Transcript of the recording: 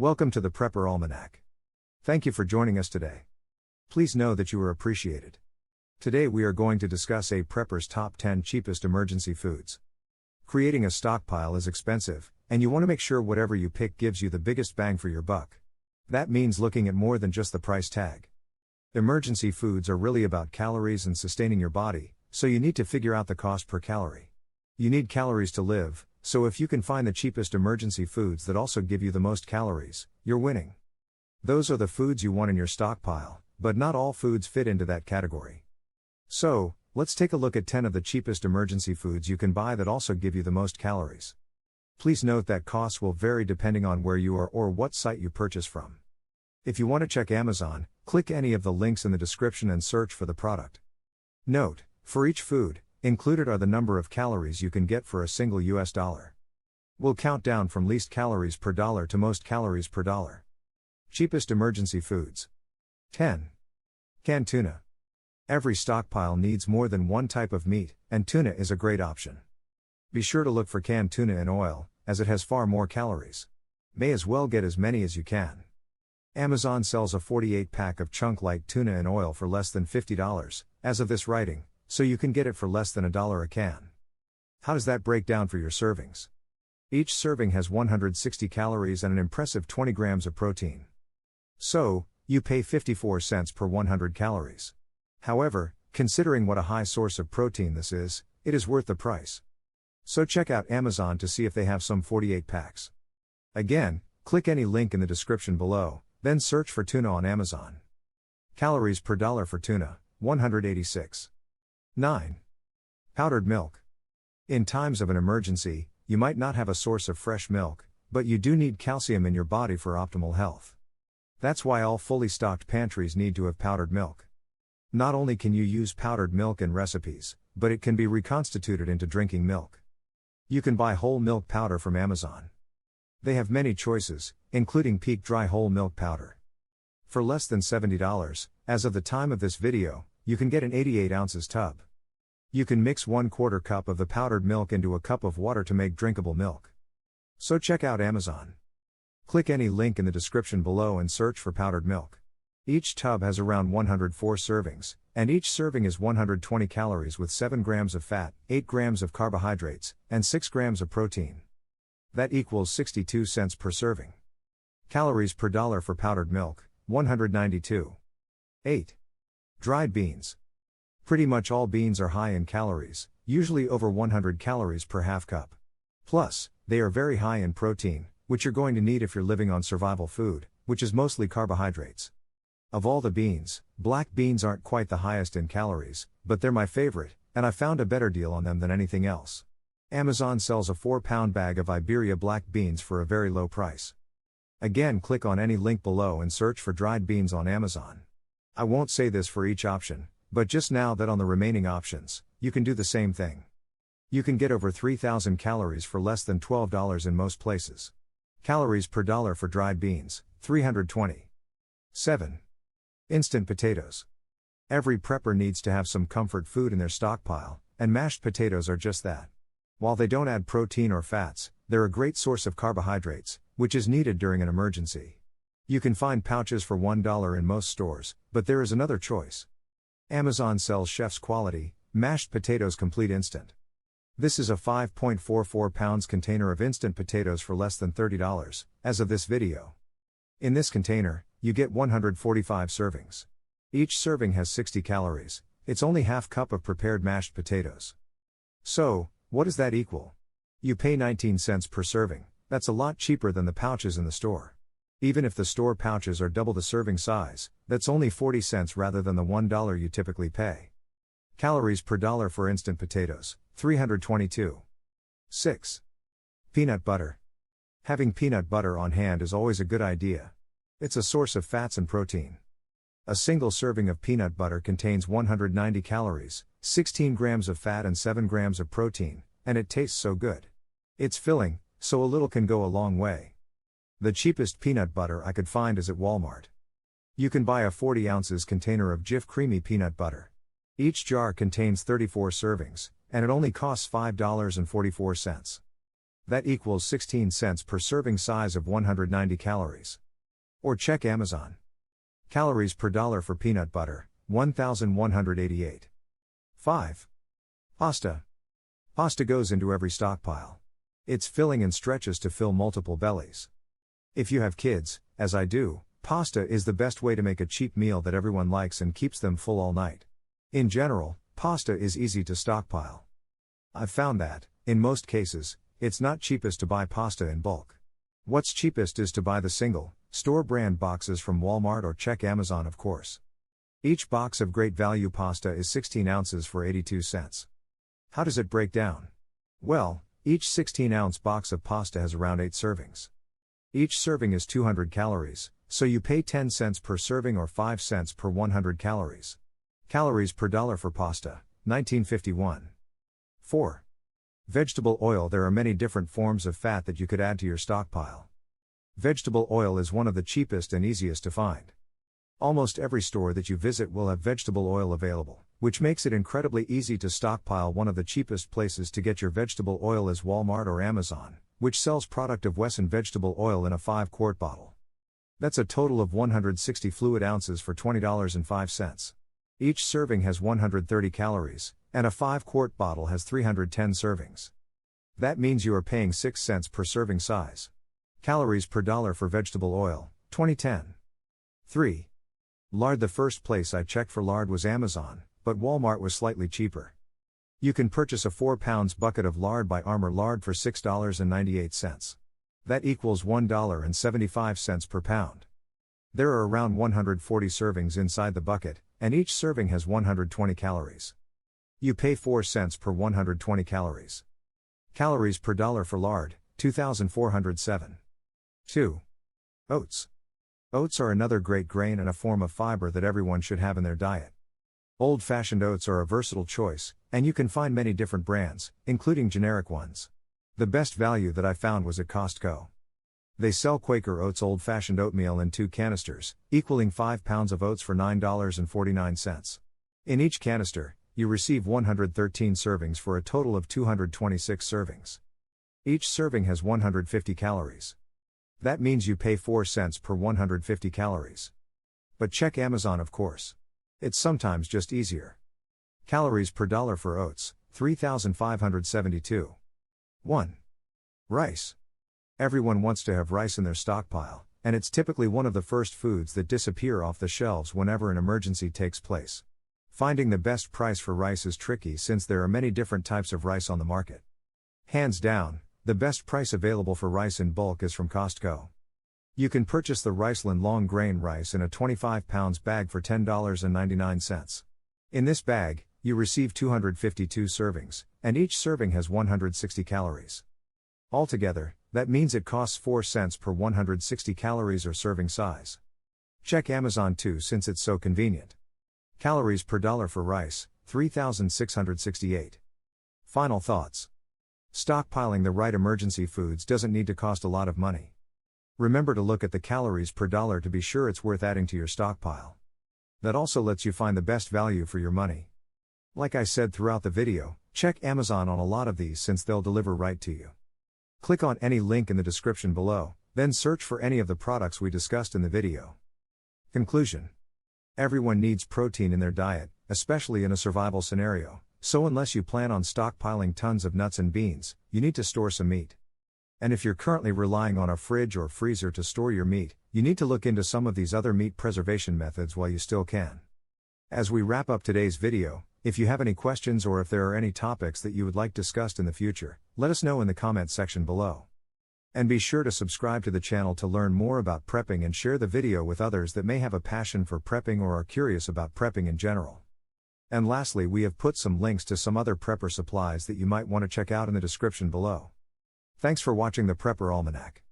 Welcome to the Prepper Almanac. Thank you for joining us today. Please know that you are appreciated. Today we are going to discuss a prepper's top 10 cheapest emergency foods. Creating a stockpile is expensive, and you want to make sure whatever you pick gives you the biggest bang for your buck. That means looking at more than just the price tag. Emergency foods are really about calories and sustaining your body, so you need to figure out the cost per calorie. You need calories to live, so if you can find the cheapest emergency foods that also give you the most calories, you're winning. Those are the foods you want in your stockpile, but not all foods fit into that category. So, let's take a look at 10 of the cheapest emergency foods you can buy that also give you the most calories. Please note that costs will vary depending on where you are or what site you purchase from. If you want to check Amazon, click any of the links in the description and search for the product. Note, for each food, included are the number of calories you can get for a single US dollar. We'll count down from least calories per dollar to most calories per dollar. Cheapest emergency foods. 10. Canned tuna. Every stockpile needs more than one type of meat, and tuna is a great option. Be sure to look for canned tuna in oil, as it has far more calories. May as well get as many as you can. Amazon sells a 48-pack of chunk-like tuna in oil for less than $50, as of this writing, so you can get it for less than $1 a can. How does that break down for your servings? Each serving has 160 calories and an impressive 20 grams of protein. So, you pay 54 cents per 100 calories. However, considering what a high source of protein this is, it is worth the price. So check out Amazon to see if they have some 48 packs. Again, click any link in the description below, then search for tuna on Amazon. Calories per dollar for tuna, 186. 9. Powdered milk. In times of an emergency, you might not have a source of fresh milk, but you do need calcium in your body for optimal health. That's why all fully stocked pantries need to have powdered milk. Not only can you use powdered milk in recipes, but it can be reconstituted into drinking milk. You can buy whole milk powder from Amazon. They have many choices, including Peak Dry Whole Milk Powder. For less than $70, as of the time of this video, you can get an 88 ounces tub. You can mix 1/4 cup of the powdered milk into a cup of water to make drinkable milk. So check out Amazon. Click any link in the description below and search for powdered milk. Each tub has around 104 servings, and each serving is 120 calories with 7 grams of fat, 8 grams of carbohydrates, and 6 grams of protein. That equals 62 cents per serving. Calories per dollar for powdered milk, 192. 8. Dried beans. Pretty much all beans are high in calories, usually over 100 calories per half cup. Plus, they are very high in protein, which you're going to need if you're living on survival food, which is mostly carbohydrates. Of all the beans, black beans aren't quite the highest in calories, but they're my favorite, and I found a better deal on them than anything else. Amazon sells a 4-pound bag of Iberia black beans for a very low price. Again, click on any link below and search for dried beans on Amazon. I won't say this for each option, but just now that on the remaining options, you can do the same thing. You can get over 3,000 calories for less than $12 in most places. Calories per dollar for dried beans, 320. 7. Instant potatoes. Every prepper needs to have some comfort food in their stockpile, and mashed potatoes are just that. While they don't add protein or fats, they're a great source of carbohydrates, which is needed during an emergency. You can find pouches for $1 in most stores, but there is another choice. Amazon sells Chef's Quality, Mashed Potatoes Complete Instant. This is a 5.44 pounds container of instant potatoes for less than $30, as of this video. In this container, you get 145 servings. Each serving has 60 calories, it's only half cup of prepared mashed potatoes. So, what does that equal? You pay 19 cents per serving, that's a lot cheaper than the pouches in the store. Even if the store pouches are double the serving size, that's only 40 cents rather than the $1 you typically pay. Calories per dollar for instant potatoes, 322. 6. Peanut butter. Having peanut butter on hand is always a good idea. It's a source of fats and protein. A single serving of peanut butter contains 190 calories, 16 grams of fat and 7 grams of protein, and it tastes so good. It's filling, so a little can go a long way. The cheapest peanut butter I could find is at Walmart. You can buy a 40 ounces container of Jif creamy peanut butter. Each jar contains 34 servings, and it only costs $5.44. That equals 16 cents per serving, size of 190 calories. Or check Amazon. Calories per dollar for peanut butter, 1,188. 5. Pasta. Pasta goes into every stockpile. It's filling and stretches to fill multiple bellies. If you have kids, as I do, pasta is the best way to make a cheap meal that everyone likes and keeps them full all night. In general, pasta is easy to stockpile. I've found that, in most cases, it's not cheapest to buy pasta in bulk. What's cheapest is to buy the single, store brand boxes from Walmart or check Amazon, of course. Each box of great value pasta is 16 ounces for 82 cents. How does it break down? Well, each 16-ounce box of pasta has around 8 servings. Each serving is 200 calories, so you pay 10 cents per serving or 5 cents per 100 calories. Calories per dollar for pasta, 1951. 4. Vegetable oil. There are many different forms of fat that you could add to your stockpile. Vegetable oil is one of the cheapest and easiest to find. Almost every store that you visit will have vegetable oil available, which makes it incredibly easy to stockpile. One of the cheapest places to get your vegetable oil is Walmart or Amazon, which sells product of Wesson vegetable oil in a 5-quart bottle. That's a total of 160 fluid ounces for $20.05. Each serving has 130 calories, and a 5-quart bottle has 310 servings. That means you are paying 6 cents per serving size. Calories per dollar for vegetable oil, 2010. 3. Lard. The first place I checked for lard was Amazon, but Walmart was slightly cheaper. You can purchase a 4-pound bucket of lard by Armour Lard for $6.98. That equals $1.75 per pound. There are around 140 servings inside the bucket, and each serving has 120 calories. You pay 4 cents per 120 calories. Calories per dollar for lard, 2,407. 2. Oats. Oats are another great grain and a form of fiber that everyone should have in their diet. Old-fashioned oats are a versatile choice, and you can find many different brands, including generic ones. The best value that I found was at Costco. They sell Quaker Oats old-fashioned oatmeal in 2 canisters, equaling 5 pounds of oats for $9.49. In each canister, you receive 113 servings for a total of 226 servings. Each serving has 150 calories. That means you pay 4 cents per 150 calories. But check Amazon, of course. It's sometimes just easier. Calories per dollar for oats, 3,572. 1. Rice. Everyone wants to have rice in their stockpile, and it's typically one of the first foods that disappear off the shelves whenever an emergency takes place. Finding the best price for rice is tricky since there are many different types of rice on the market. Hands down, the best price available for rice in bulk is from Costco. You can purchase the Riceland long grain rice in a 25 pounds bag for $10.99. In this bag, you receive 252 servings, and each serving has 160 calories. Altogether, that means it costs 4 cents per 160 calories or serving size. Check Amazon too since it's so convenient. Calories per dollar for rice, 3,668. Final thoughts. Stockpiling the right emergency foods doesn't need to cost a lot of money. Remember to look at the calories per dollar to be sure it's worth adding to your stockpile. That also lets you find the best value for your money. Like I said throughout the video, check Amazon on a lot of these since they'll deliver right to you. Click on any link in the description below, then search for any of the products we discussed in the video. Conclusion. Everyone needs protein in their diet, especially in a survival scenario. So unless you plan on stockpiling tons of nuts and beans, you need to store some meat. And if you're currently relying on a fridge or freezer to store your meat, you need to look into some of these other meat preservation methods while you still can. As we wrap up today's video, if you have any questions or if there are any topics that you would like discussed in the future, let us know in the comment section below. And be sure to subscribe to the channel to learn more about prepping and share the video with others that may have a passion for prepping or are curious about prepping in general. And lastly, we have put some links to some other prepper supplies that you might want to check out in the description below. Thanks for watching the Prepper Almanac.